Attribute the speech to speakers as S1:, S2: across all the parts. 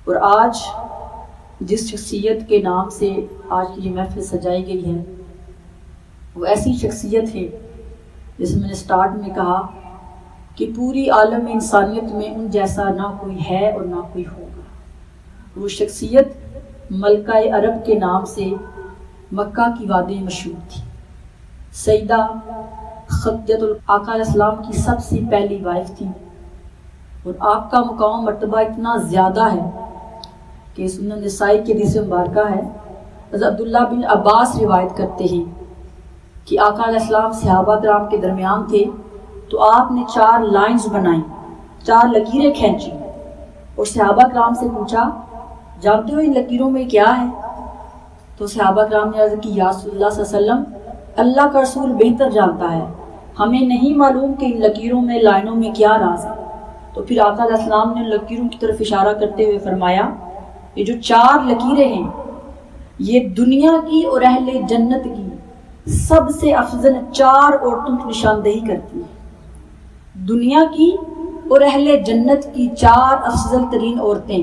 S1: اور آج جس شخصیت کے نام سے آج کی یہ محفل سجائی گئی ہے وہ ایسی شخصیت ہے جیسے میں نے سٹارٹ میں کہا کہ پوری عالم انسانیت میں ان جیسا نہ کوئی ہے اور نہ کوئی ہوگا۔ وہ شخصیت ملکہ عرب کے نام سے مکہ کی وادی مشہور تھی۔ سیدہ خدیجہ آقا علیہ السلام کی سب سے پہلی وائف تھی، اور آپ کا مقام مرتبہ اتنا زیادہ ہے کہ سنن نسائی کی حدیث مبارکہ ہے، حضرت عبداللہ بن عباس روایت کرتے ہیں کہ آقا علیہ السلام صحابہ کرام کے درمیان تھے تو آپ نے 4 لائنز بنائیں، 4 لکیریں کھینچی اور صحابہ کرام سے پوچھا جانتے ہو ان لکیروں میں کیا ہے؟ تو صحابہ کرام نے عرض کی یا رسول اللہ صلی اللہ علیہ وسلم اللہ کا رسول بہتر جانتا ہے، ہمیں نہیں معلوم کہ ان لکیروں میں لائنوں میں کیا راز ہے۔ تو پھر آقا علیہ السلام نے ان لکیروں کی طرف اشارہ کرتے ہوئے فرمایا یہ جو 4 لکیریں ہیں یہ دنیا کی اور اہل جنت کی سب سے افضل 4 عورتوں کی نشاندہی کرتی ہیں، دنیا کی اور اہل جنت کی 4 افضل ترین عورتیں۔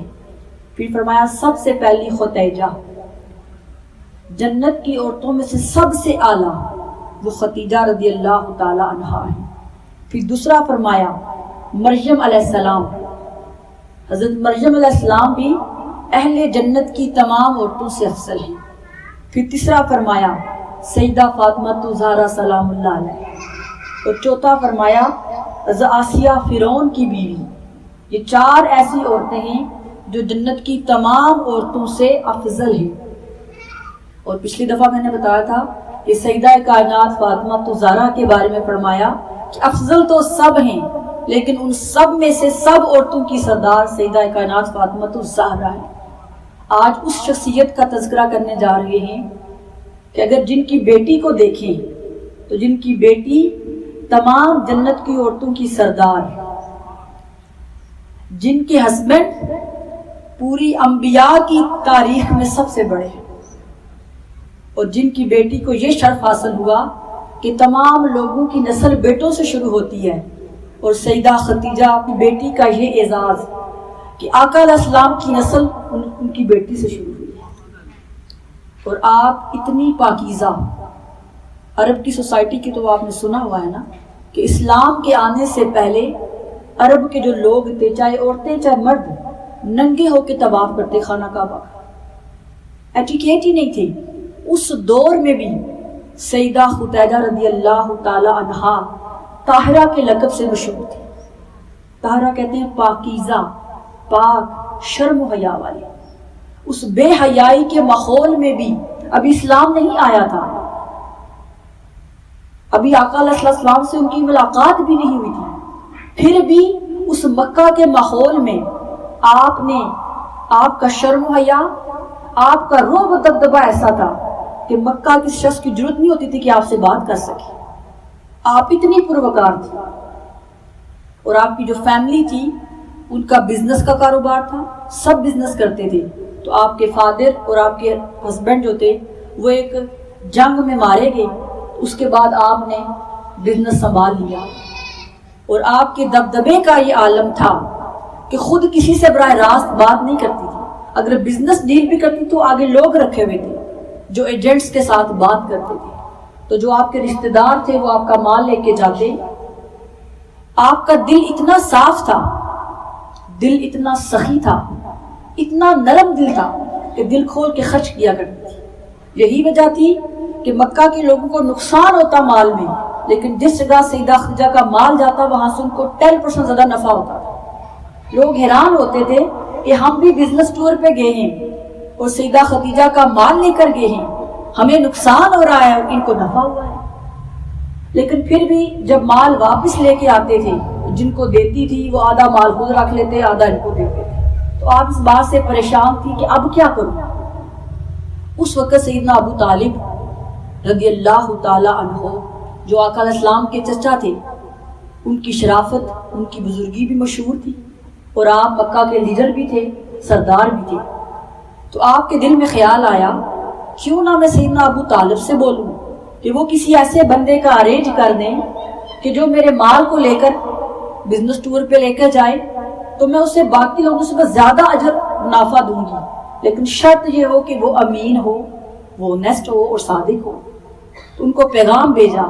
S1: پھر فرمایا سب سے پہلی خدیجہ، جنت کی عورتوں میں سے سب سے اعلیٰ وہ خدیجہ رضی اللہ تعالی عنہا ہے۔ پھر دوسرا فرمایا مریم علیہ السلام، حضرت مریم علیہ السلام بھی اہل جنت کی تمام عورتوں سے افضل ہیں۔ پھر تیسرا فرمایا سیدہ فاطمہ زہرا سلام اللہ علیہ، اور چوتھا فرمایا حضرت آسیہ فرعون کی بیوی۔ یہ 4 ایسی عورتیں ہیں جو جنت کی تمام عورتوں سے افضل ہیں۔ اور پچھلی دفعہ میں نے بتایا تھا کہ سیدہ کائنات فاطمہ زہرا کے بارے میں فرمایا کہ افضل تو سب ہیں لیکن ان سب میں سے سب عورتوں کی سردار سیدہ کائنات فاطمہ زہرا ہے۔ آج اس شخصیت کا تذکرہ کرنے جا رہے ہیں کہ اگر جن کی بیٹی کو دیکھیں تو جن کی بیٹی تمام جنت کی عورتوں کی سردار ہے، جن کے ہسبینڈ پوری انبیاء کی تاریخ میں سب سے بڑے ہیں، اور جن کی بیٹی کو یہ شرف حاصل ہوا کہ تمام لوگوں کی نسل بیٹوں سے شروع ہوتی ہے، اور سیدہ خدیجہ اپنی بیٹی کا یہ اعزاز کہ آقا علیہ السلام کی نسل ان کی بیٹی سے شروع ہوئی ہے۔ اور آپ اتنی پاکیزہ، عرب کی سوسائٹی کی تو آپ نے سنا ہوا ہے نا کہ اسلام کے آنے سے پہلے عرب کے جو لوگ تھے، چاہے عورتیں چاہے مرد، ننگے ہو کے طواف کرتے خانہ کعبہ کا، ایٹیکیٹ ہی نہیں تھی۔ اس دور میں بھی سیدہ خدیجہ رضی اللہ تعالی عنہا طاہرہ کے لقب سے مشہور تھی۔ طاہرہ کہتے ہیں پاکیزہ، پاک، شرم و حیا والی۔ اس بے حیائی کے ماحول میں بھی ابھی اسلام نہیں آیا تھا، ابھی آقا علیہ السلام سے ان کی ملاقات بھی نہیں ہوئی تھی، پھر بھی اس مکہ کے ماحول میں آپ کا شرم و حیا، آپ کا رعب و دبدبہ ایسا تھا کہ مکہ کس شخص کی ضرورت نہیں ہوتی تھی کہ آپ سے بات کر سکے، آپ اتنی پروکار تھی۔ اور آپ کی جو فیملی تھی ان کا بزنس کا کاروبار تھا، سب بزنس کرتے تھے، تو آپ کے فادر اور آپ کے ہسبینڈ جو تھے وہ ایک جنگ میں مارے گئے، اس کے بعد آپ نے بزنس سنبھال لیا، اور آپ کے دبدبے کا یہ عالم تھا کہ خود کسی سے براہ راست بات نہیں کرتی تھی، اگر بزنس ڈیل بھی کرتی تو آگے لوگ رکھے ہوئے تھے جو ایجنٹس کے ساتھ بات کرتے تھے، تو جو آپ کے رشتہ دار تھے وہ آپ کا مال لے کے جاتے۔ آپ کا دل اتنا صاف تھا، دل اتنا سخی تھا، اتنا نرم دل تھا کہ دل کھول کے خرچ کیا کرتی تھی۔ یہی وجہ تھی کہ مکہ کے لوگوں کو نقصان ہوتا مال میں، لیکن جس جگہ سیدہ خدیجہ کا مال جاتا وہاں سے ان کو 10% زیادہ نفع ہوتا تھا۔ لوگ حیران ہوتے تھے کہ ہم بھی بزنس ٹور پہ گئے ہیں اور سیدہ خدیجہ کا مال لے کر گئے ہیں، ہمیں نقصان ہو رہا ہے اور ان کو نفع ہوا ہے، لیکن پھر بھی جب مال واپس لے کے آتے تھے جن کو دیتی تھی وہ آدھا مال خود رکھ لیتے، آدھا ان کو دیتے تھے۔ تو آپ اس بات سے پریشان تھی کہ اب کیا کروں۔ اس وقت سیدنا ابو طالب رضی اللہ تعالی عنہ جو آقا علیہ السلام کے چچا تھے، ان کی شرافت، ان کی بزرگی بھی مشہور تھی، اور آپ مکہ کے لیڈر بھی تھے، سردار بھی تھے۔ تو آپ کے دل میں خیال آیا کیوں نہ میں سیدنا ابو طالب سے بولوں کہ وہ کسی ایسے بندے کا ارینج کر دیں کہ جو میرے مال کو لے کر بزنس ٹور پہ لے کر جائے، تو میں اسے باقی لوگوں سے بس زیادہ اجر منافع دوں گی، لیکن شرط یہ ہو کہ وہ امین ہو، وہ نیسٹ ہو اور صادق ہو۔ تو ان کو پیغام بھیجا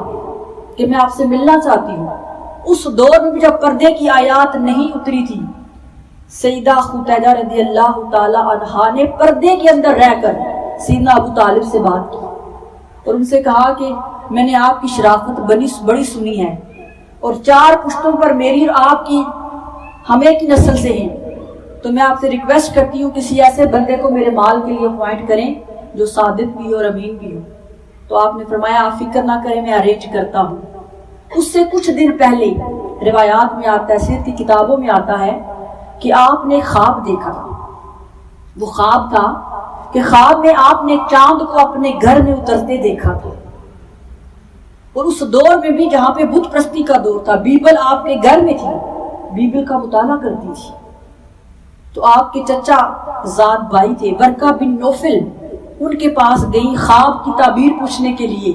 S1: کہ میں آپ سے ملنا چاہتی ہوں۔ اس دور میں بھی جب پردے کی آیات نہیں اتری تھی، سیدہ خدیجہ رضی اللہ تعالی عنہا نے پردے کے اندر رہ کر سیدنا ابو طالب سے بات کی اور ان سے کہا کہ میں نے آپ کی شرافت بڑی سنی ہے، اور 4 پشتوں پر میری اور آپ کی ہم ایک ہی نسل سے ہیں، تو میں آپ سے ریکویسٹ کرتی ہوں کسی ایسے بندے کو میرے مال کے لیے اپوائنٹ کریں جو صادق بھی ہو اور امین بھی ہو۔ تو آپ نے فرمایا آپ فکر نہ کریں، میں ارینج کرتا ہوں۔ اس سے کچھ دن پہلے روایات میں آتا ہے، سیرت کی کتابوں میں آتا ہے کہ آپ نے خواب دیکھا تھا۔ وہ خواب تھا کہ خواب میں آپ نے چاند کو اپنے گھر میں اترتے دیکھا تھا، اور اس دور میں بھی جہاں پہ بت پرستی کا دور تھا، بیبل آپ کے گھر میں تھی، بیبل کا مطالعہ کرتی تھی۔ تو آپ کے چچا زاد بھائی تھے ورقہ بن نوفل، ان کے پاس گئی خواب کی تعبیر پوچھنے کے لیے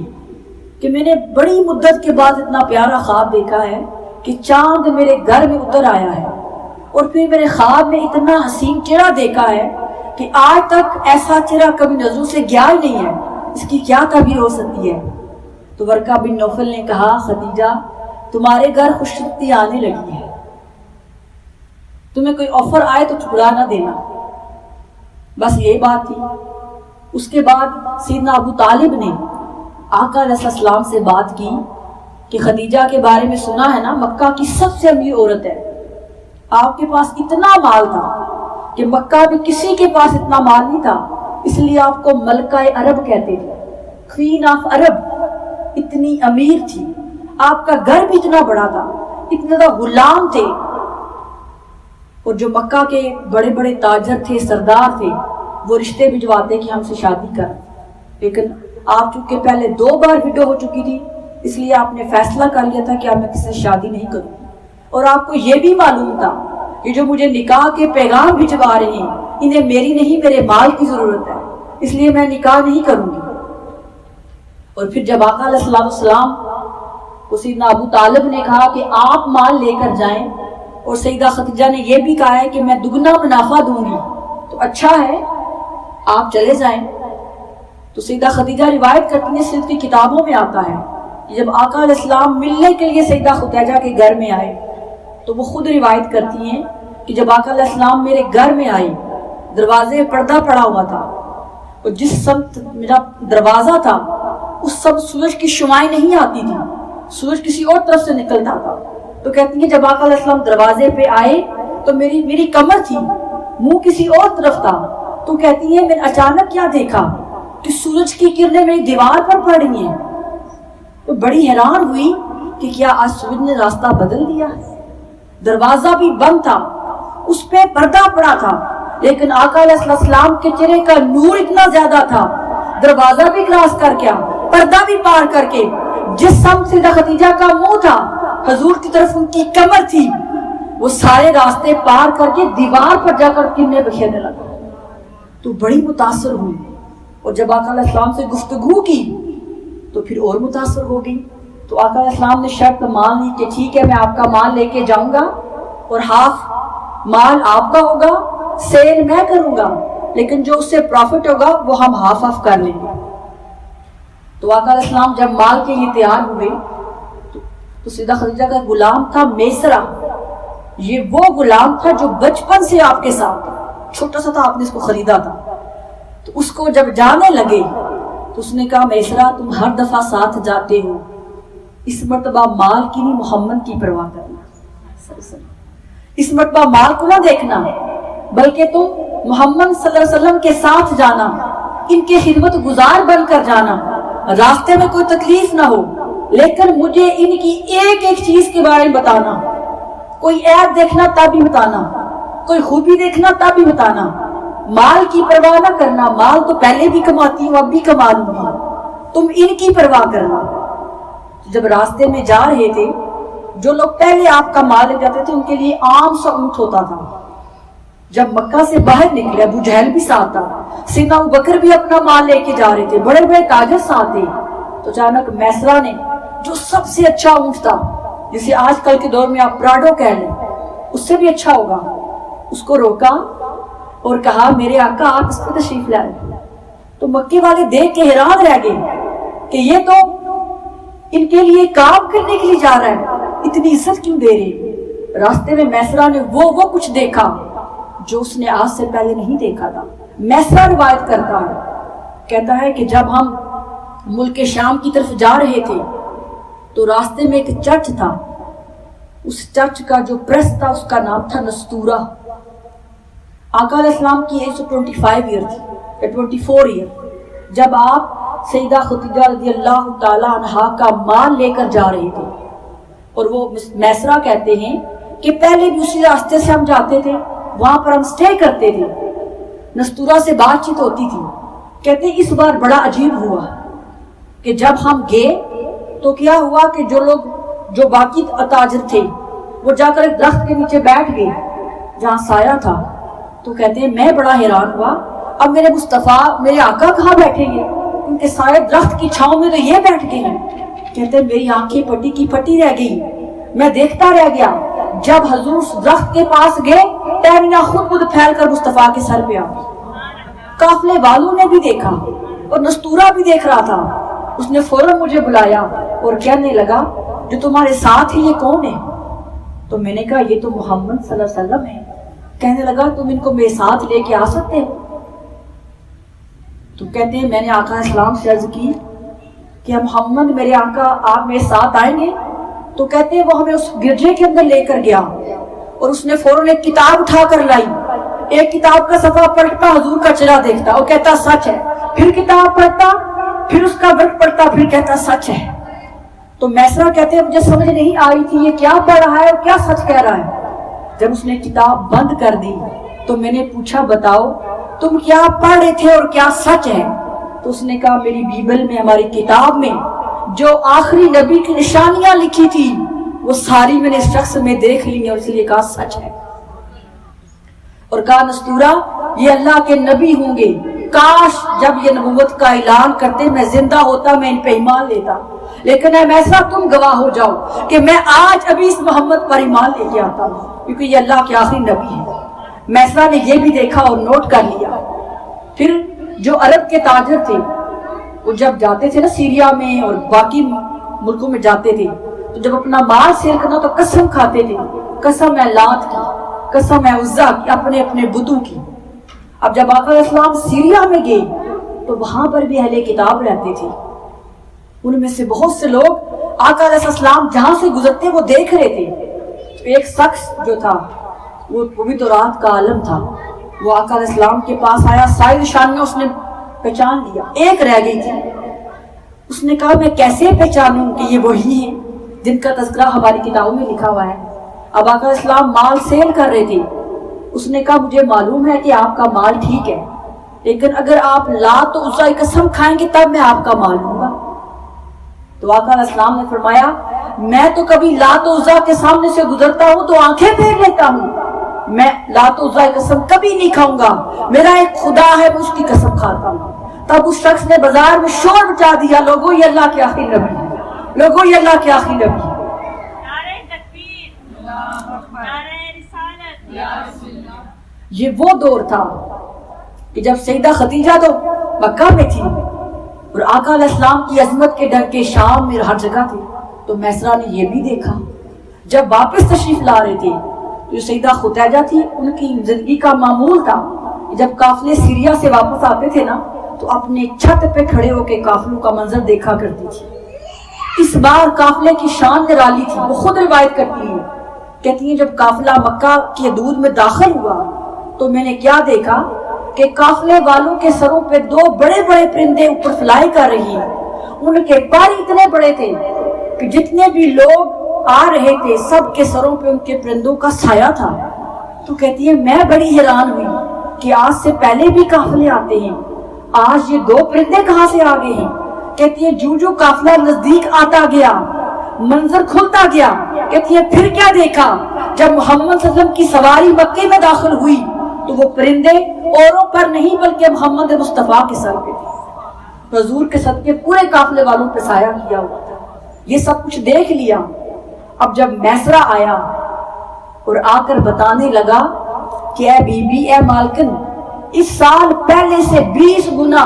S1: کہ میں نے بڑی مدت کے بعد اتنا پیارا خواب دیکھا ہے کہ چاند میرے گھر میں اتر آیا ہے، اور پھر میرے خواب میں اتنا حسین چہرہ دیکھا ہے کہ آج تک ایسا چہرہ کبھی نظروں سے گیا ہی نہیں ہے، اس کی کیا تعبیر ہو سکتی ہے؟ تو ورقہ بن نوفل نے کہا خدیجہ تمہارے گھر خوشبختی آنے لگی ہے، تمہیں کوئی آفر آئے تو ٹھکرا نہ دینا۔ بس یہی بات تھی۔ اس کے بعد سیدنا ابو طالب نے آقا علیہ السلام سے بات کی کہ خدیجہ کے بارے میں سنا ہے نا، مکہ کی سب سے امیر عورت ہے، آپ کے پاس اتنا مال تھا کہ مکہ میں کسی کے پاس اتنا مال نہیں تھا، اس لیے آپ کو ملکہ عرب کہتے تھے، کوئین آف عرب، اتنی امیر تھی، آپ کا گھر بھی اتنا بڑا تھا، اتنے زیادہ غلام تھے، اور جو مکہ کے بڑے بڑے تاجر تھے، سردار تھے، وہ رشتے بھجواتے کہ ہم سے شادی کر، لیکن آپ چونکہ پہلے 2 بار وڈو ہو چکی تھی، اس لیے آپ نے فیصلہ کر لیا تھا کہ اب میں کسی سے شادی نہیں کروں گی، اور آپ کو یہ بھی معلوم تھا کہ جو مجھے نکاح کے پیغام بھجوا رہے ہیں انہیں میری نہیں میرے مال کی ضرورت ہے، اس لیے میں نکاح نہیں کروں گی۔ اور پھر جب آقا علیہ السلام کو سیدنا ابو طالب نے کہا کہ آپ مال لے کر جائیں، اور سیدہ خدیجہ نے یہ بھی کہا ہے کہ میں دگنا منافع دوں گی، تو اچھا ہے آپ چلے جائیں۔ تو سیدہ خدیجہ روایت کرتی ہیں، سیرت کی کتابوں میں آتا ہے کہ جب آقا علیہ السلام ملنے کے لیے سیدہ خدیجہ کے گھر میں آئے تو وہ خود روایت کرتی ہیں کہ جب آقا علیہ السلام میرے گھر میں آئے، دروازے پردہ پڑا ہوا تھا، اور جس سمت میرا دروازہ تھا اس سمت سورج کی شعاعیں نہیں آتی تھی، سورج کسی اور طرف سے نکلتا تھا۔ تو کہتی ہیں جب آقا علیہ السلام دروازے پہ آئے تو میری کمر تھی، منہ کسی اور طرف تھا، تو کہتی ہیں میں نے اچانک کیا دیکھا کہ سورج کی کرنیں میری دیوار پر پڑ رہی ہیں، تو بڑی حیران ہوئی کہ کیا آج سورج نے راستہ بدل دیا ہے؟ دروازہ بھی بند تھا، اس پہ پردہ پڑا تھا، لیکن آقا علیہ السلام کے چہرے کا نور اتنا زیادہ تھا، دروازہ بھی کراس کر کے، پردہ بھی پار کر کے، جس سمت سیدہ خدیجہ کا منہ تھا حضور کی طرف ان کی کمر تھی، وہ سارے راستے پار کر کے دیوار پر جا کر کرنیں بکھیرنے لگا۔ تو بڑی متاثر ہوئی، اور جب آقا علیہ السلام سے گفتگو کی تو پھر اور متاثر ہو گئی۔ تو آقا علیہ السلام نے شرط مان لی کہ ٹھیک ہے میں آپ کا مال لے کے جاؤں گا، اور ہاف مال آپ کا ہوگا، سیل میں کروں گا، لیکن جو اس سے پروفٹ ہوگا وہ ہم ہاف آف کر لیں گے۔ تو آقا علیہ السلام جب مال کے لیے تیار ہوئے تو سیدہ خدیجہ کا غلام تھا میسرہ، یہ وہ غلام تھا جو بچپن سے آپ کے ساتھ، چھوٹا سا تھا، آپ نے اس کو خریدا تھا۔ تو اس کو جب جانے لگے تو اس نے کہا میسرہ تم ہر دفعہ ساتھ جاتے ہو، اس مرتبہ مال کی نہیں محمد کی پرواہ کرنا، اس مرتبہ مال کو نہ دیکھنا، بلکہ تم محمد صلی اللہ علیہ وسلم کے ساتھ جانا، ان کے خدمت گزار بن کر جانا، راستے میں کوئی تکلیف نہ ہو، لیکن مجھے ان کی ایک ایک چیز کے بارے میں بتانا، کوئی عیب دیکھنا تب بھی بتانا، کوئی خوبی دیکھنا تب بھی بتانا، مال کی پرواہ نہ کرنا، مال تو پہلے بھی کماتی ہوں اب بھی کما لوں گی، تم ان کی پرواہ کرنا۔ جب راستے میں جا رہے تھے، جو لوگ پہلے آپ کا مال لے جاتے تھے ان کے لیے عام سا اونٹ ہوتا تھا۔ جب مکہ سے باہر نکلے، ابو جہل بھی ساتھ تھا، سیدنا ابو بکر بھی اپنا مال لے کے جا رہے تھے، بڑے بڑے تاجر ساتھ تھے، تو اچانک میسرہ نے جو سب سے اچھا اونٹ تھا، جسے آج کل کے دور میں آپ پراڈو کہہ لیں، اس سے بھی اچھا ہوگا، اس کو روکا اور کہا میرے آقا آپ اس پہ تشریف لائے. تو مکے والے دیکھ کے حیران رہ گئے کہ یہ تو ان کے لیے کام کرنے کے لیے جا رہا ہے, اتنی عزت کیوں دے رہے. راستے میں میسرہ نے وہ کچھ دیکھا جو اس نے آج سے پہلے نہیں دیکھا تھا. میسرہ روایت کرتا ہے, کہتا ہے کہ جب ہم ملک شام کی طرف جا رہے تھے تو راستے میں ایک چرچ تھا. اس چرچ کا جو پریس تھا اس کا نام تھا نستورہ. آقا علیہ السلام کی ایج 25 ایئر تھی, 24 ایئر. جب آپ سیدہ خدیجہ رضی اللہ تعالی عنہا کا مال لے کر جا رہے تھے, اور وہ میسرہ کہتے ہیں کہ پہلے بھی اسی راستے سے ہم جاتے تھے, وہاں پر ہم سٹے کرتے تھے, نستورہ سے بات چیت ہوتی تھی. کہتے ہیں اس بار بڑا عجیب ہوا کہ جب ہم گئے تو کیا ہوا کہ جو باقی تاجر تھے وہ جا کر ایک درخت کے نیچے بیٹھ گئے جہاں سایہ تھا. تو کہتے ہیں میں بڑا حیران ہوا, اب میرے مصطفیٰ میرے آقا کہاں بیٹھیں گے, ان کے سائے درخت کی چھاؤں میں تو یہ بیٹھ گئے ہیں. کہتے ہیں میری آنکھیں پٹی کی پٹی رہ گئی, میں دیکھتا رہ گیا. جب حضور اس درخت کے پاس گئے ٹہنیاں خود پھیل کر مصطفیٰ کے سر پہ آ گئی. قافلے والوں نے بھی دیکھا اور نستورہ بھی دیکھ رہا تھا. اس نے فوراً مجھے بلایا اور کہنے لگا جو تمہارے ساتھ ہی یہ کون ہے. تو میں نے کہا یہ تو محمد صلی اللہ علیہ وسلم ہے. کہنے لگا تم ان کو میرے ساتھ لے کے آ سکتے ہو. تو کہتے ہیں میں نے آقا اسلام سے عرض کی کہ محمد میرے آقا آپ میرے ساتھ آئیں گے. تو کہتے ہیں وہ ہمیں اس گرجے کے اندر لے کر گیا اور اس نے فوراً ایک کتاب اٹھا کر لائی. ایک کتاب کا صفحہ پلٹتا حضور کا چہرہ دیکھتا اور کہتا سچ ہے, پھر کتاب پڑھتا, پھر اس کا ورق پڑھتا, پھر کہتا سچ ہے. تو میسرہ کہتے ہیں مجھے سمجھ نہیں آئی تھی یہ کیا پڑھ رہا ہے اور کیا سچ کہہ رہا ہے. جب اس نے کتاب بند کر دی تو میں نے پوچھا بتاؤ تم کیا پڑھ رہے تھے اور کیا سچ ہے. تو اس نے کہا میری بیبل میں ہماری کتاب میں جو آخری نبی کی نشانیاں لکھی تھی وہ ساری میں نے اس شخص میں دیکھ لی اور اس لیے کہا سچ ہے. اور کہا نستورہ یہ اللہ کے نبی ہوں گے, کاش جب یہ نبوت کا اعلان کرتے میں زندہ ہوتا, میں ان پہ ایمان لیتا. لیکن اے میسرہ تم گواہ ہو جاؤ کہ میں آج ابھی اس محمد پر ایمان لے کے آتا ہوں کیونکہ یہ اللہ کے آخری نبی ہے. میسرہ نے یہ بھی دیکھا اور نوٹ کر لیا. پھر جو عرب کے تاجر تھے وہ جب جاتے تھے نا سیریا میں اور باقی ملکوں میں جاتے تھے تو جب اپنا مال سیل کرنا تو قسم کھاتے تھے, قسم ہے لات کی, قسم ہے عزا کی, اپنے اپنے بدو کی. اب جب آقا علیہ السلام سیریا میں گئے تو وہاں پر بھی اہل کتاب رہتے تھے. ان میں سے بہت سے لوگ آقا علیہ السلام جہاں سے گزرتے وہ دیکھ رہے تھے. تو ایک شخص جو تھا وہ بھی تو رات کا عالم تھا, وہ آقا علیہ السلام کے پاس آیا, ساری نشانیاں اس نے پہچان لیا, ایک رہ گئی تھی. اس نے کہا میں کیسے پہچانوں کہ یہ وہی ہیں جن کا تذکرہ ہماری کتابوں میں لکھا ہوا ہے. اب آقا علیہ السلام مال سیل کر رہے تھے. اس نے کہا مجھے معلوم ہے کہ آپ کا مال ٹھیک ہے, لیکن اگر آپ لات و عزا کی قسم کھائیں گے تب میں آپ کا مال لوں گا. تو آقا علیہ السلام نے فرمایا میں تو کبھی لات و عزا کے سامنے سے گزرتا ہوں تو آنکھیں پھیر لیتا ہوں, میں لات و عزا کی قسم کبھی نہیں کھاؤں گا, میرا ایک خدا ہے میں اس کی قسم کھاتا ہوں. تب اس شخص نے بازار میں شور مچا دیا, لوگوں یہ اللہ کے آخری نبی ہے, لوگوں یہ اللہ کے آخری نبی ہے. یہ وہ دور تھا کہ جب سیدہ خدیجہ تو مکہ میں تھی اور آقا علیہ السلام کی عظمت کے ڈر کے شام میں ہر جگہ تھے. تو میسرہ نے یہ بھی دیکھا جب واپس تشریف لا رہے تھے تو سیدہ خدیجہ تھی, ان کی زندگی کا معمول تھا جب قافلے سیریا سے واپس آتے تھے نا تو اپنے چھت پہ کھڑے ہو کے قافلوں کا منظر دیکھا کرتی تھی. اس بار قافلے کی شان نرالی تھی, وہ خود روایت کرتی ہیں, کہتی ہیں جب قافلہ مکہ کی حدود میں داخل ہوا تو میں نے کیا دیکھا کہ قافلے والوں کے سروں پہ دو بڑے بڑے پرندے اوپر فلائی کر رہی ہیں. ان کے پر اتنے بڑے تھے کہ جتنے بھی لوگ آ رہے تھے سب کے سروں پہ ان کے پرندوں کا سایہ تھا. تو کہتی ہے میں بڑی حیران ہوئی کہ آج سے پہلے بھی قافلے آتے ہیں, آج یہ دو پرندے کہاں سے آ گئے ہیں. کہتی ہے جو قافلہ نزدیک آتا گیا منظر کھلتا گیا. کہتی ہے پھر کیا دیکھا, جب محمد صلی اللہ علیہ وسلم کی سواری مکے میں داخل ہوئی تو وہ پرندے اوروں پر نہیں بلکہ محمد مصطفیٰ کے سر پہ تھے. حضور کے صدقے پورے قافلے والوں پہ سایہ کیا ہوا تھا. یہ سب کچھ دیکھ لیا. اب جب میسرہ آیا اور آ کر بتانے لگا کہ اے بی بی اے مالکن اس سال پہلے سے 20 گنا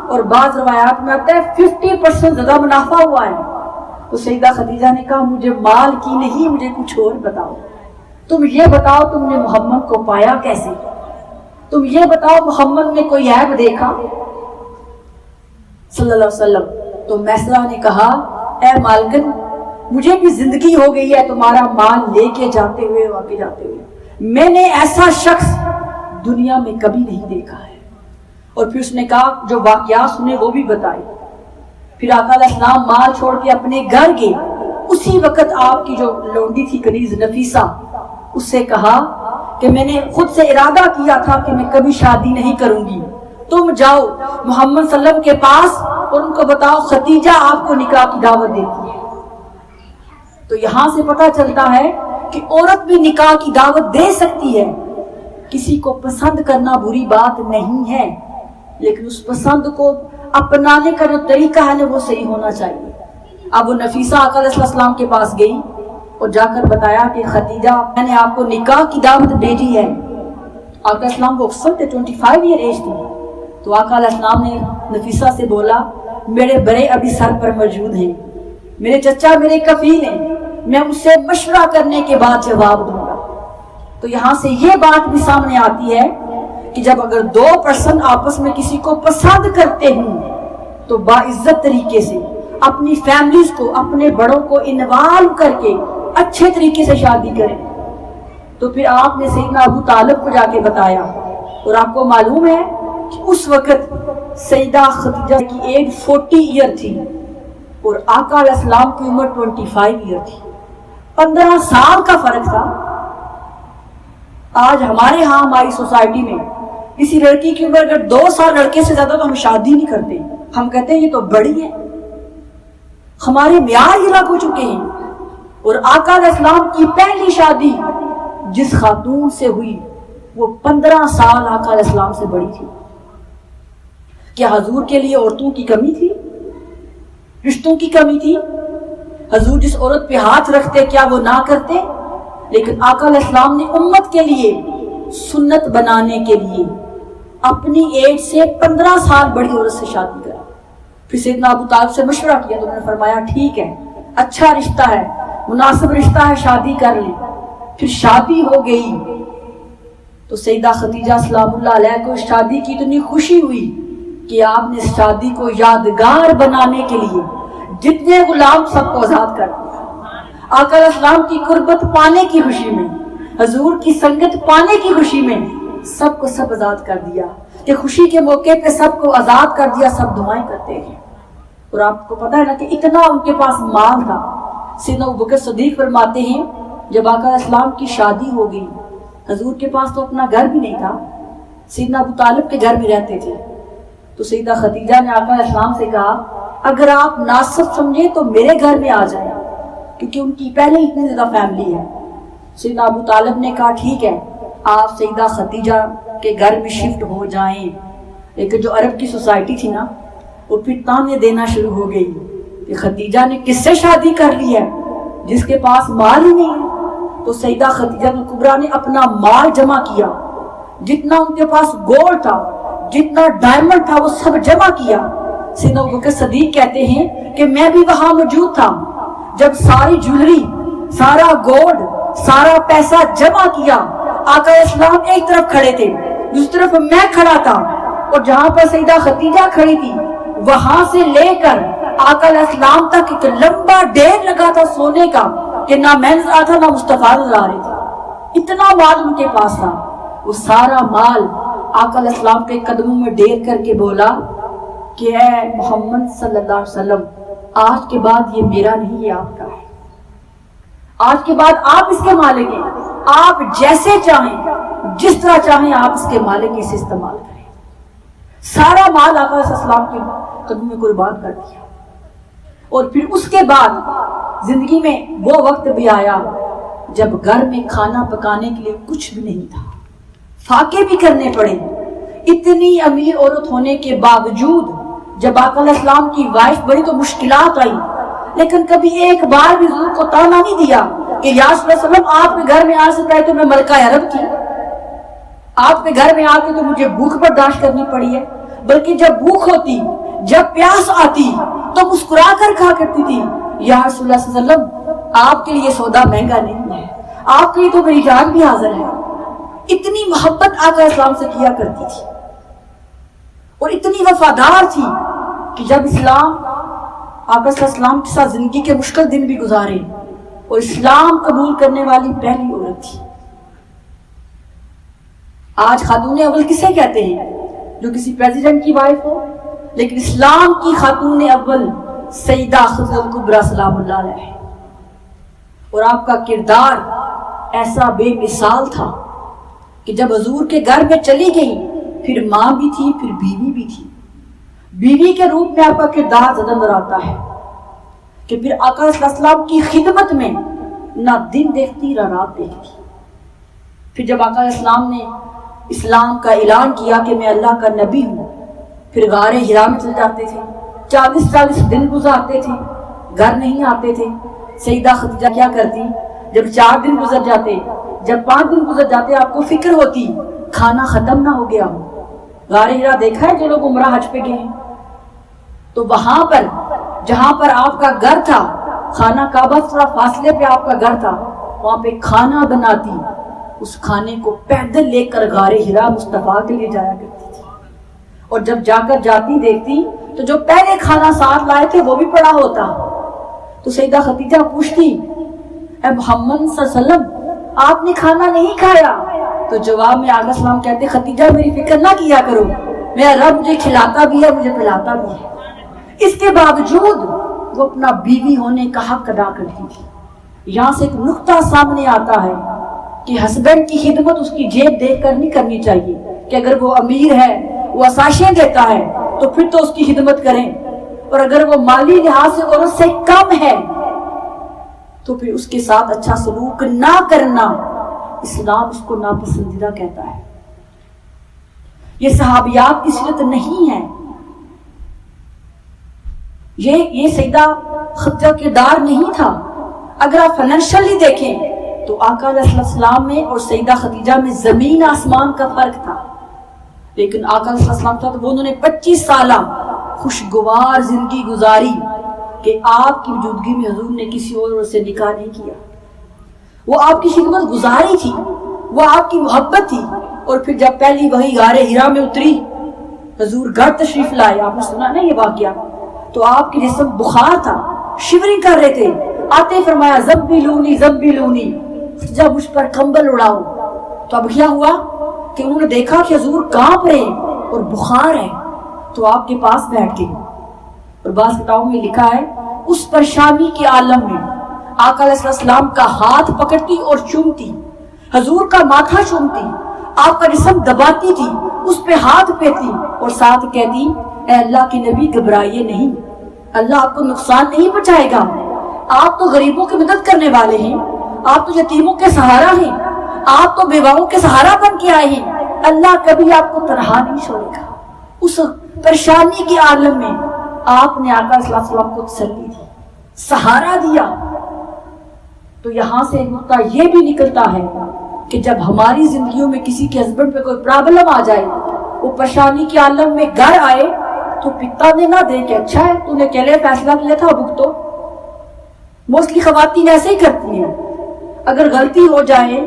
S1: اور بعض روایات میں آتا ہے 50% زیادہ منافع ہوا ہے. تو سیدہ خدیجہ نے کہا مجھے مال کی نہیں، مجھے کچھ اور بتاؤ. تم یہ بتاؤ تم نے محمد کو پایا کیسے؟ تم یہ بتاؤ محمد میں کوئی عیب دیکھا صلی اللہ علیہ وسلم؟ تو میسرہ نے کہا اے مالکن مجھے بھی زندگی ہو گئی ہے تمہارا مال لے کے جاتے ہوئے واقع جاتے ہوئے، میں نے ایسا شخص دنیا میں کبھی نہیں دیکھا ہے. اور پھر اس نے کہا جو واقعات سنے وہ بھی بتائے. پھر آقا علیہ السلام مال چھوڑ کے اپنے گھر گئے. اسی وقت آپ کی جو لونڈی تھی کنیز نفیسہ، اس سے کہا کہ میں نے خود سے ارادہ کیا تھا کہ میں کبھی شادی نہیں کروں گی، تم جاؤ محمد صلی اللہ علیہ وسلم کے پاس اور ان کو بتاؤ خدیجہ آپ کو نکاح کی دعوت دیتی ہے. تو یہاں سے پتہ چلتا ہے کہ عورت بھی نکاح کی دعوت دے سکتی ہے. کسی کو پسند کرنا بری بات نہیں ہے، لیکن اس پسند کو اپنانے کا جو طریقہ ہے نا وہ صحیح ہونا چاہیے. اب وہ نفیسہ آقا علیہ السلام کے پاس گئی اور جا کر بتایا کہ خدیجہ میں نے آپ کو نکاح کی دعوت بھیجی ہے. آقا علیہ السلام وہ اکثر تھے، 25 ایئر ایج تھی. تو آقا علیہ السلام نے نفیسہ سے بولا میرے بڑے ابھی سر پر موجود ہیں، میرے چچا میرے کفیل ہیں، میں اس سے مشورہ کرنے کے بعد جواب دوں گا. تو یہاں سے یہ بات بھی سامنے آتی ہے کہ جب اگر 2 پرسن آپس میں کسی کو پسند کرتے ہوں تو باعزت طریقے سے اپنی فیملیز کو، اپنے بڑوں کو انوالو کر کے اچھے طریقے سے شادی کریں. تو پھر آپ نے سیدنا ابو طالب کو جا کے بتایا، اور آپ کو معلوم ہے کہ اس وقت سیدہ خدیجہ کی ایج 40 ایئر تھی اور آقا علیہ السلام کی عمر 25 ایئر تھی. 15 سال کا فرق تھا. آج ہمارے ہاں ہماری سوسائٹی میں کسی لڑکی کی عمر اگر 2 سال لڑکے سے زیادہ تو ہم شادی نہیں کرتے، ہم کہتے ہیں یہ تو بڑی ہے. ہمارے معیار یہ لگ ہو چکے ہیں. اور آقا علیہ السلام کی پہلی شادی جس خاتون سے ہوئی وہ 15 سال آقا علیہ السلام سے بڑی تھی. کیا حضور کے لیے عورتوں کی کمی تھی؟ رشتوں کی کمی تھی؟ حضور جس عورت پہ ہاتھ رکھتے کیا وہ نہ کرتے؟ لیکن آقا علیہ السلام نے امت کے لیے سنت بنانے کے لیے اپنی ایج سے 15 سال بڑی عورت سے شادی کری. پھر سیدنا ابو طالب سے مشورہ کیا تو انہوں نے فرمایا ٹھیک ہے، اچھا رشتہ ہے، مناسب رشتہ ہے، شادی کر لیں. پھر شادی ہو گئی تو سیدہ خدیجہ سلام اللہ علیہ کو شادی کی اتنی خوشی ہوئی کہ آپ نے شادی کو یادگار بنانے کے لیے جتنے غلام سب کو آزاد کر دیا. آقا علیہ السلام کی قربت پانے کی خوشی میں، حضور کی سنگت پانے کی خوشی میں سب کو سب آزاد کر دیا کہ خوشی کے موقع پہ سب کو آزاد کر دیا. سب دعائیں کرتے ہیں. اور آپ کو پتا ہے نا کہ اتنا ان کے پاس مال تھا. سیدنا ابوبکر صدیق فرماتے ہیں جب آقا علیہ السلام کی شادی ہو گئی، حضور کے پاس تو اپنا گھر بھی نہیں تھا، سیدنا ابو طالب کے گھر میں رہتے تھے. تو سیدہ خدیجہ نے آقا علیہ السلام سے کہا اگر آپ مناسب سمجھیں تو میرے گھر میں آ جائیں، کیونکہ ان کی پہلے اتنی زیادہ فیملی ہے. سیدنا ابو طالب نے کہا ٹھیک ہے آپ سیدہ خدیجہ کے گھر میں شفٹ ہو جائیں. لیکن جو عرب کی سوسائٹی تھی نا وہ پھر تانے دینا شروع ہو گئی کہ خدیجہ نے کس سے شادی کر لی ہے جس کے پاس مال ہی نہیں ہے. تو سیدہ خدیجہ الکبریٰ نے اپنا مال جمع کیا، جتنا ان کے پاس گولڈ تھا، جتنا ڈائمنڈ تھا وہ سب جمع کیا. سیدنا ابوبکر صدیق کہتے ہیں کہ میں بھی وہاں موجود تھا جب ساری جویلری، سارا گولڈ، سارا پیسہ جمع کیا. آقا علیہ السلام ایک طرف کھڑے تھے، دوسری طرف میں کھڑا تھا، اور جہاں پر سیدہ خدیجہ کھڑی تھی وہاں سے لے کر آقا علیہ السلام تک ایک لمبا ڈھیر لگا تھا سونے کا کہ نہ میں نظر آتا نہ مصطفیٰ نظر آ رہے تھے. اتنا مال ان کے پاس تھا. وہ سارا مال آقا علیہ السلام کے قدموں میں ڈھیر کر کے بولا کہ اے محمد صلی اللہ علیہ وسلم آج کے بعد یہ میرا نہیں، یہ آپ کا ہے. آج کے بعد آپ اس کے مالک ہیں، آپ جیسے چاہیں جس طرح چاہیں آپ اس کے مالک اسے استعمال کریں. سارا مال آقا علیہ السلام کے قدموں میں قربان کر دیا. اور پھر اس کے بعد زندگی میں وہ وقت بھی آیا جب گھر میں کھانا پکانے کے لیے کچھ بھی نہیں تھا، فاقے بھی کرنے پڑے. اتنی امیر عورت ہونے کے باوجود جب آقا علیہ السلام کی وائف بڑی تو مشکلات آئی، لیکن کبھی ایک بار بھی حضور کو تانا نہیں دیا کہ یا رسول اللہ صلی اللہ علیہ وسلم آپ کے گھر میں آ سے پہلے تو میں ملکہ عرب تھی، آپ کے گھر میں آ کے تو مجھے بھوک برداشت کرنی پڑی ہے، بلکہ جب بھوک ہوتی، جب پیاس آتی تو مسکرا کر کہا کرتی تھی یا رسول اللہ صلی اللہ علیہ وسلم آپ کے لیے سودا مہنگا نہیں ہے، آپ کے لیے تو میری جان بھی حاضر ہے۔ اتنی محبت آقا اسلام سے کیا کرتی تھی اور اتنی وفادار تھی کہ جب اسلام آقا صلی اللہ علیہ وسلم کے ساتھ زندگی کے مشکل دن بھی گزارے اور اسلام قبول کرنے والی پہلی عورت تھی۔ آج خاتون اول کسے کہتے ہیں؟ جو کسی پریزیڈنٹ کی وائف ہو، لیکن اسلام کی خاتون اول سیدہ خدیجہ کبریٰ سلام اللہ علیہ، اور آپ کا کردار ایسا بے مثال تھا کہ جب حضور کے گھر میں چلی گئی پھر ماں بھی تھی، پھر بیوی بھی تھی۔ بیوی کے روپ میں آپ کا کردار زیادہ نظر آتا ہے کہ پھر آقا صلی اللہ علیہ وسلم کی خدمت میں نہ دن دیکھتی نہ رات دیکھتی۔ پھر جب آقا علیہ السلام نے اسلام کا اعلان کیا کہ میں اللہ کا نبی ہوں، پھر غار حرا میں چل جاتے تھے، 40 دن گزارتے تھے، گھر نہیں آتے تھے۔ سیدہ خدیجہ کیا کرتی؟ جب 4 دن گزر جاتے، جب 5 دن گزر جاتے، آپ کو فکر ہوتی کھانا ختم نہ ہو گیا ہو۔ غار حرا دیکھا ہے جو لوگ عمرہ حج پہ گئے ہیں، تو وہاں پر جہاں پر آپ کا گھر تھا، خانہ کعبہ تھوڑا فاصلے پہ آپ کا گھر تھا، وہاں پہ کھانا بناتی، اس کھانے کو پیدل لے کر غار حرا مصطفیٰ کے لیے جایا کرتی تھی، اور جب جا کر جاتی دیکھتی تو جو پہلے کھانا ساتھ لائے تھے وہ بھی پڑا ہوتا۔ تو سیدہ خدیجہ پوچھتی اے محمد صلی اللہ علیہ وسلم آپ نے کھانا نہیں کھایا؟ تو جواب میں آقا السلام کہتے خدیجہ میری فکر نہ کیا کرو، میرا رب مجھے کھلاتا بھی ہے، مجھے پلاتا بھی ہے۔ اس کے باوجود وہ اپنا بیوی ہونے کا حق ادا کرتی تھی۔ یہاں سے ایک نقطہ سامنے آتا ہے کہ ہسبینڈ کی خدمت اس کی جیب دیکھ کر نہیں کرنی چاہیے کہ اگر وہ امیر ہے، وہ عشائیں دیتا ہے تو پھر تو اس کی خدمت کریں، اور اگر وہ مالی لحاظ سے عورت سے کم ہے تو پھر اس کے ساتھ اچھا سلوک نہ کرنا اسلام اس کو ناپسندیدہ کہتا ہے۔ یہ صحابیات کی سیرت نہیں ہے، یہ سیدہ خدیجہ کردار نہیں تھا۔ اگر آپ فائنینشلی دیکھیں تو آقا علیہ السلام میں اور سیدہ خدیجہ میں زمین آسمان کا فرق تھا، لیکن آقا علیہ السلام تھا تو انہوں نے 25 سالہ خوشگوار زندگی گزاری کہ آپ کی موجودگی میں حضور نے کسی اور سے نکاح نہیں کیا۔ وہ آپ کی خدمت گزاری تھی، وہ آپ کی محبت تھی۔ اور پھر جب پہلی وحی غار حرا میں اتری، حضور گھر تشریف لائے، آپ نے سنا نا یہ واقعہ، تو آپ کے جسم بخار تھا، شیورنگ کر رہے تھے، آتے فرمایا زبیلونی زبیلونی، جب مجھ پر کمبل اڑاؤ۔ تو اب کیا ہوا کہ انہوں نے دیکھا کہ حضور کانپ رہے اور بخار ہے، تو آپ کے پاس بیٹھ گئے۔ اور بعض کتابوں میں لکھا ہے اس پریشانی کے عالم میں آقا علیہ السلام کا ہاتھ پکڑتی اور چومتی، حضور کا ماتھا چومتی، آپ کا جسم دباتی تھی، اس پہ ہاتھ پھیرتی اور ساتھ کہتی اے اللہ کے نبی گھبرائیے نہیں، اللہ آپ کو نقصان نہیں پہنچائے گا، آپ تو غریبوں کی مدد کرنے والے ہیں، آپ تو یتیموں کے سہارا ہیں، آپ تو بیواؤں کے سہارا بن کے آئے ہیں، اللہ کبھی آپ کو تنہا نہیں چھوڑے گا۔ اس پریشانی کے عالم میں آپ نے آقا صلی اللہ علیہ وسلم کو تسلی دی، سہارا دیا۔ تو یہاں سے ایک نقطہ یہ بھی نکلتا ہے کہ جب ہماری زندگیوں میں کسی کے ہسبینڈ پہ کوئی پرابلم آ جائے، وہ پریشانی کے عالم میں گھر آئے تو پتا نے نہ دے کہ اچھا ہے تو نے اکیلے فیصلہ کیا تھا بھگتو۔ موسٹلی خواتین ایسے ہی کرتی ہیں، اگر غلطی ہو جائے،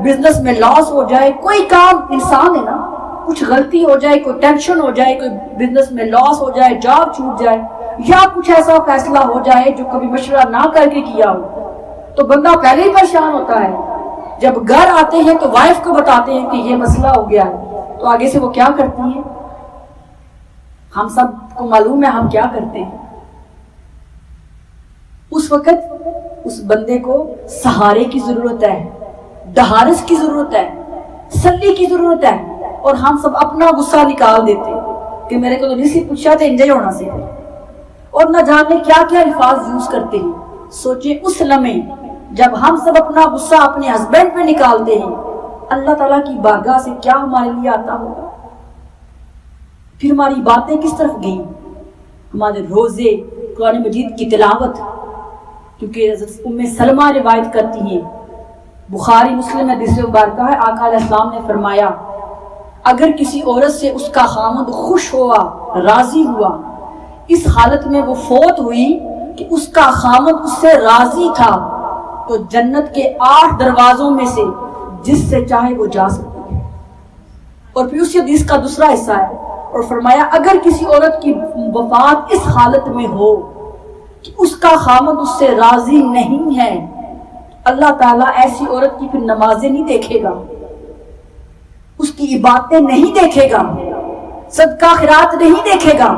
S1: بزنس میں لاس ہو جائے، کوئی کام انسان ہے نا، کچھ غلطی ہو جائے، کوئی ٹینشن ہو جائے، کوئی بزنس میں لاس ہو جائے، جاب چھوٹ جائے، یا کچھ ایسا فیصلہ ہو جائے جو کبھی مشورہ نہ کر کے کیا ہو، تو بندہ پہلے ہی پریشان ہوتا ہے۔ جب گھر آتے ہیں تو وائف کو بتاتے ہیں کہ یہ مسئلہ ہو گیا ہے، تو آگے سے وہ کیا کرتی ہیں؟ ہم سب کو معلوم ہے ہم کیا کرتے ہیں۔ اس وقت اس بندے کو سہارے کی ضرورت ہے، ڈہارس کی ضرورت ہے، تسلی کی ضرورت ہے، اور ہم سب اپنا غصہ نکال دیتے کہ میرے کو تو نہیں سی پوچھا تھا انجے ہونا سے، اور نہ جانے کیا کیا الفاظ یوز کرتے ہیں۔ سوچیں اس لمحے جب ہم سب اپنا غصہ اپنے ہسبینڈ پہ نکالتے ہیں، اللہ تعالیٰ کی بارگاہ سے کیا ہمارے لیے آتا ہوگا؟ پھر ہماری باتیں کس طرف گئیں؟ ہمارے روزے، قرآن مجید کی تلاوت، کیونکہ حضرت ام سلمہ روایت کرتی ہیں، بخاری مسلم حدیث مبارکہ ہے، آقا علیہ السلام نے فرمایا اگر کسی عورت سے اس کا خامد خوش ہوا، راضی ہوا، اس حالت میں وہ فوت ہوئی کہ اس کا خامد اس سے راضی تھا، تو جنت کے 8 دروازوں میں سے جس سے چاہے وہ جا سکتی ہے۔ اور پھر اسی حدیث کا دوسرا حصہ ہے، اور فرمایا اگر کسی عورت کی وفات اس حالت میں ہو کہ اس کا خامد اس سے راضی نہیں ہے، اللہ تعالیٰ ایسی عورت کی پھر نمازیں نہیں دیکھے گا، اس کی عبادتیں نہیں دیکھے گا، صدقہ خیرات نہیں دیکھے گا،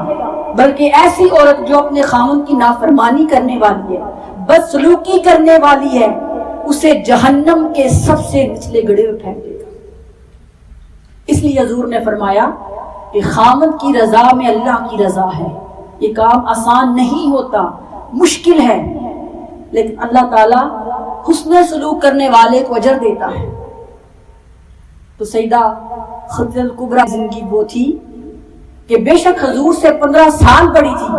S1: بلکہ ایسی عورت جو اپنے خامد کی نافرمانی کرنے والی ہے، بدسلوکی کرنے والی ہے، اسے جہنم کے سب سے نچلے گڑھے میں پھینک دے گا۔ اس لیے حضور نے فرمایا کہ خامد کی رضا میں اللہ کی رضا ہے۔ یہ کام آسان نہیں ہوتا، مشکل ہے، لیکن اللہ تعالیٰ حسن سلوک کرنے والے کو اجر دیتا ہے۔ تو سیدہ خدیجہ الکبریٰ زندگی وہ تھی کہ بے شک حضور سے 15 سال بڑی تھی،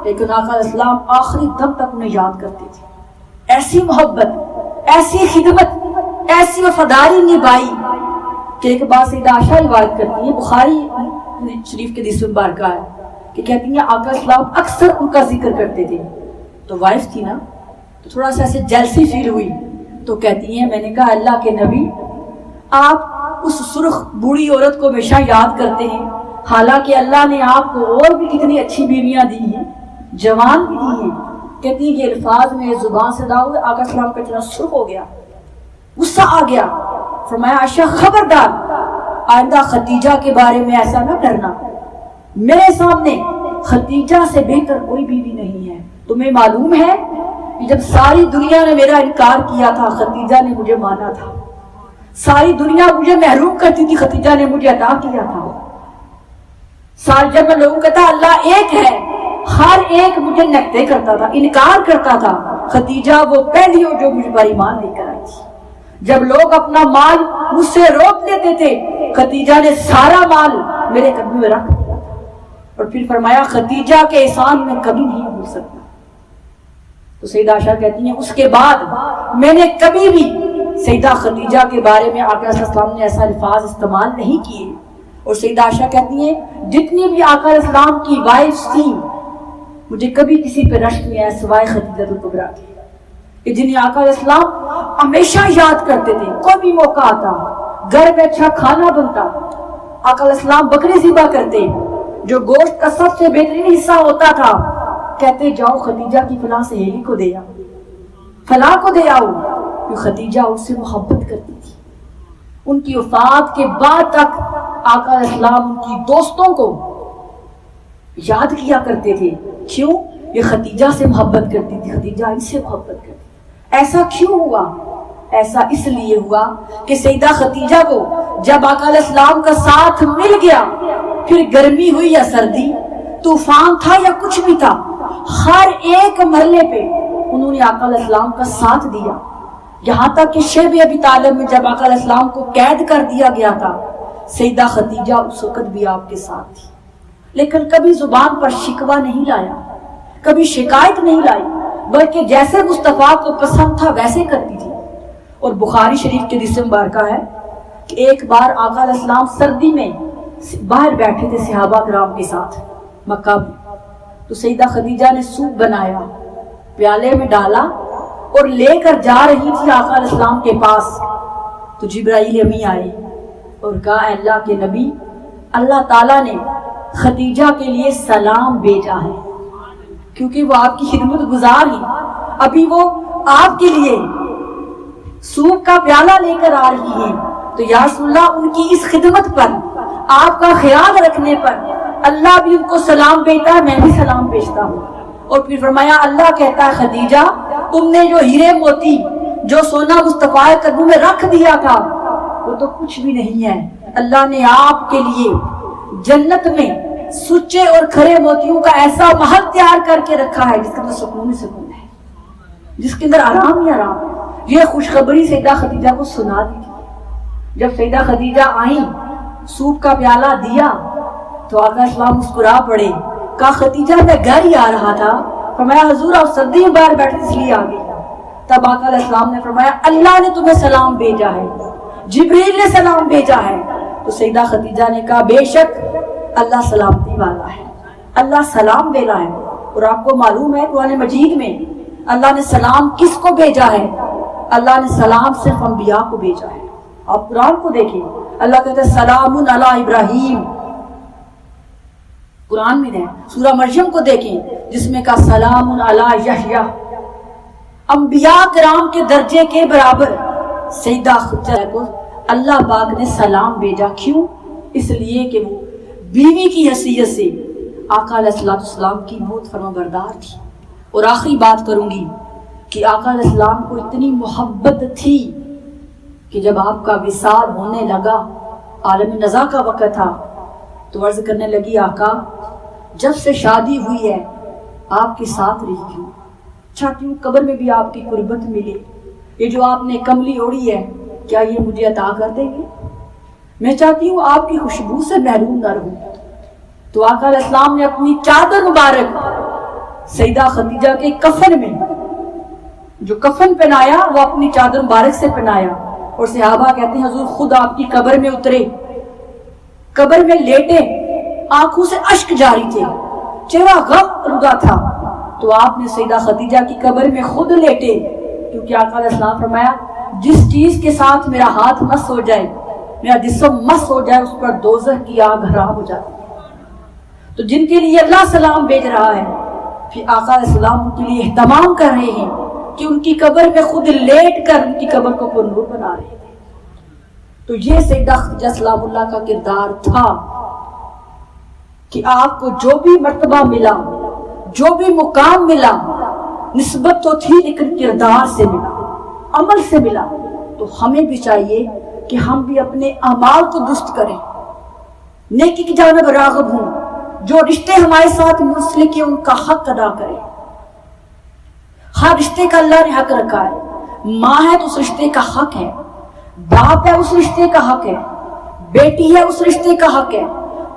S1: لیکن آقا علیہ السلام آخری دم تک انہیں یاد کرتے تھے۔ ایسی محبت، ایسی خدمت، ایسی وفاداری نبھائی کہ ایک بات سیدہ عائشہ روایت کرتی ہیں، بخاری شریف کے حدیث مبارکہ ہے کہ کہتی ہیں آقا علیہ السلام اکثر ان کا ذکر کرتے تھے۔ تو وائف تھی نا، تو تھوڑا سا ایسے جیلسی فیل ہوئی، تو کہتی ہیں میں نے کہا اللہ کے نبی آپ اس سرخ بوڑھی عورت کو ہمیشہ یاد کرتے ہیں، حالانکہ اللہ نے آپ کو اور بھی کتنی اچھی بیویاں دی ہیں، جوان بھی دی ہیں۔ کہتی ہیں یہ الفاظ میں زبان سے ادا ہوئے، آقا السلام کا اتنا سرخ ہو گیا، غصہ آ گیا۔ فرمایا عائشہ خبردار، آئندہ خدیجہ کے بارے میں ایسا نہ کرنا، میرے سامنے خدیجہ سے بہتر کوئی بیوی نہیں ہے۔ تمہیں معلوم ہے کہ جب ساری دنیا نے میرا انکار کیا تھا، خدیجہ نے مجھے مانا تھا، ساری دنیا مجھے محروم کرتی تھی، خدیجہ نے مجھے عطا کیا تھا۔ جب میں لوگوں کہتا اللہ ایک ہے، ہر ایک مجھے نکتے کرتا تھا، انکار کرتا تھا، خدیجہ وہ پہلی ہو جو مجھ پر ایمان لے کر آئی تھی۔ جب لوگ اپنا مال مجھ سے روک لیتے تھے، خدیجہ نے سارا مال میرے قدموں میں رکھ دیا تھا۔ اور پھر فرمایا خدیجہ کے احسان میں کبھی نہیں بھول سکتا۔ تو سیدہ عائشہ کہتی ہیں اس کے بعد میں نے کبھی بھی سیدہ خدیجہ کے بارے میں آقا علیہ السلام نے ایسا الفاظ استعمال نہیں کیے۔ اور سیدہ عائشہ کہتی ہیں جتنی بھی آقا علیہ السلام کی وائفز تھیں، مجھے کبھی کسی پہ رشک نہیں آیا سوائے خدیجہ الکبریٰ کے، کہ جنہیں آقا علیہ السلام ہمیشہ یاد کرتے تھے۔ کوئی بھی موقع آتا، گھر میں اچھا کھانا بنتا، آقا علیہ السلام بکری ذبح کرتے، جو گوشت کا سب سے بہترین حصہ ہوتا تھا، کہتے جاؤ خدیجہ کی فلاں سہیلی کو دے آؤ، فلاں کو دے آؤ، کہ خدیجہ اس سے محبت کرتی تھی۔ ان کی وفات کے بعد تک آقا علیہ السلام ان کی دوستوں کو یاد کیا کرتے تھے۔ کیوں؟ یہ خدیجہ سے محبت کرتی تھی، خدیجہ ان سے محبت کرتی تھی۔ ایسا کیوں ہوا؟ ایسا اس لیے ہوا کہ سیدہ خدیجہ کو جب آقا علیہ السلام کا ساتھ مل گیا، پھر گرمی ہوئی یا سردی، طوفان تھا یا کچھ بھی تھا، ہر ایک مرحلے پہ انہوں نے آقا علیہ السلام کا ساتھ دیا۔ یہاں تک کہ شیب ابی طالب میں جب آقا علیہ السلام کو قید کر دیا گیا تھا، سیدہ خدیجہ اس وقت بھی آپ کے ساتھ تھی، لیکن کبھی زبان پر شکوہ نہیں لایا، کبھی شکایت نہیں لائی، بلکہ جیسے مصطفیٰ کو پسند تھا ویسے کرتی تھی۔ اور بخاری شریف کے حدیث مبارکہ ہے کہ ایک بار آقا علیہ السلام سردی میں باہر بیٹھے تھے صحابہ کرام کے ساتھ مکہ میں، تو سیدہ خدیجہ نے سوپ بنایا، پیالے میں ڈالا اور لے کر جا رہی تھی آقا علیہ السلام کے پاس، تو جبرائیل امی آئے اور کہا اے اللہ کے نبی، اللہ تعالیٰ نے خدیجہ کے لیے سلام بھیجا ہے، کیونکہ وہ آپ کی خدمت گزار ہی، ابھی وہ آپ کے لیے سوپ کا پیالہ لے کر آ رہی ہیں، تو یا رسول اللہ ان کی اس خدمت پر، آپ کا خیال رکھنے پر اللہ بھی ان کو سلام بھیجتا ہے، میں بھی سلام بھیجتا ہوں۔ اور پھر فرمایا اللہ کہتا ہے خدیجہ تم نے جو ہیرے موتی، جو سونا مصطفیٰ کے قدموں میں رکھ دیا تھا، وہ تو کچھ بھی نہیں ہے، اللہ نے آپ کے لیے جنت میں سچے اور کھرے موتیوں کا ایسا محل تیار کر کے رکھا ہے جس کے اندر سکون ہی سکون ہے، جس کے اندر آرام ہی آرام ہے۔ یہ خوشخبری سیدہ خدیجہ کو سنا دی تھی۔ جب سیدہ خدیجہ آئیں، سوپ کا پیالہ دیا، تو آقا السلام مسکرا پڑے، کہا خدیجہ میں گھر ہی آ رہا تھا، فرمایا حضور آپ سردی میں باہر بیٹھے اس لیے آ گئی۔ تب آقا علیہ السلام نے فرمایا اللہ نے تمہیں سلام بھیجا ہے، جبریل نے سلام بھیجا ہے، تو سیدہ خدیجہ نے کہا بے شک اللہ سلامتی والا ہے، اللہ سلام دینا ہے۔ اور آپ کو معلوم ہے قرآن مجید میں اللہ نے سلام کس کو بھیجا ہے؟ اللہ نے سلام صرف انبیاء کو بھیجا ہے۔ آپ قرآن کو دیکھیں، اللہ کہتا ہے سلام علی ابراہیم، قرآن میں ہے۔ سورہ مریم کو دیکھیں جس میں کہا سلام علی یحییٰ۔ انبیاء کرام کے درجے کے برابر سیدہ خدیجہ کو اللہ پاک نے سلام بھیجا۔ کیوں؟ اس لیے کہ وہ بیوی کی حیثیت سے آقا علیہ السلام کی بہت فرما بردار تھی۔ اور آخری بات کروں گی کہ آقا علیہ السلام کو اتنی محبت تھی کہ جب آپ کا وصال ہونے لگا، عالم نزا کا وقت تھا، تو عرض کرنے لگی آقا جب سے شادی ہوئی ہے آپ کے ساتھ رہی ہوں، چاہتی ہوں قبر میں بھی آپ کی قربت ملے، یہ جو آپ نے کملی اوڑھی ہے کیا یہ مجھے عطا کر دیں گے؟ میں چاہتی ہوں آپ کی خوشبو سے محروم نہ رہوں۔ تو آقا علیہ السلام نے اپنی چادر مبارک سیدہ خدیجہ کے کفن میں، جو کفن پہنایا وہ اپنی چادر مبارک سے پہنایا، اور صحابہ کہتے ہیں حضور خود آپ کی قبر میں اترے، قبر میں لیٹے، آنکھوں سے اشک جاری تھے، چہرہ غم آلودہ تھا، تو آپ نے سیدہ خدیجہ کی قبر میں خود لیٹے، کیونکہ آقا علیہ السلام فرمایا جس چیز کے ساتھ میرا ہاتھ مس ہو جائے، میرا جسم مس ہو جائے، اس پر دوزخ کی آگ حرام ہو جاتی ہے۔ تو جن کے لیے اللہ سلام بھیج رہا ہے، پھر آقا علیہ السلام ان کے لیے اہتمام کر رہے ہیں کہ ان کی قبر میں خود لیٹ کر ان کی قبر کو پرنور بنا رہے تھے۔ تو یہ سیدہ خدیجہ سلام اللہ کا کردار تھا کہ آپ کو جو بھی مرتبہ ملا، جو بھی مقام ملا، نسبت تو تھی لیکن کردار سے ملا، عمل سے ملا۔ تو ہمیں بھی چاہیے کہ ہم بھی اپنے اعمال کو درست کریں، نیکی کی جانب راغب ہوں، جو رشتے ہمارے ساتھ منسلک ہیں ان کا حق ادا کریں۔ ہر رشتے کا اللہ نے حق رکھا ہے، ماں ہے تو اس رشتے کا حق ہے، باپ ہے اس رشتے کا حق ہے، بیٹی ہے اس رشتے کا حق ہے،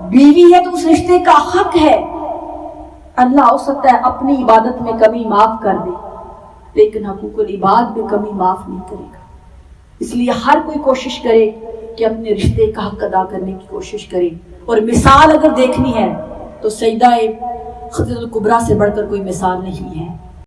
S1: بیوی ہے تو اس رشتے کا حق ہے۔ اللہ ہو سکتا ہے اپنی عبادت میں کمی معاف کر دے، لیکن حقوق العباد میں کمی معاف نہیں کرے گا۔ اس لیے ہر کوئی کوشش کرے کہ اپنے رشتے کا حق ادا کرنے کی کوشش کرے۔ اور مثال اگر دیکھنی ہے تو سیدہ خدیجہ الکبریٰ سے بڑھ کر کوئی مثال نہیں ہے۔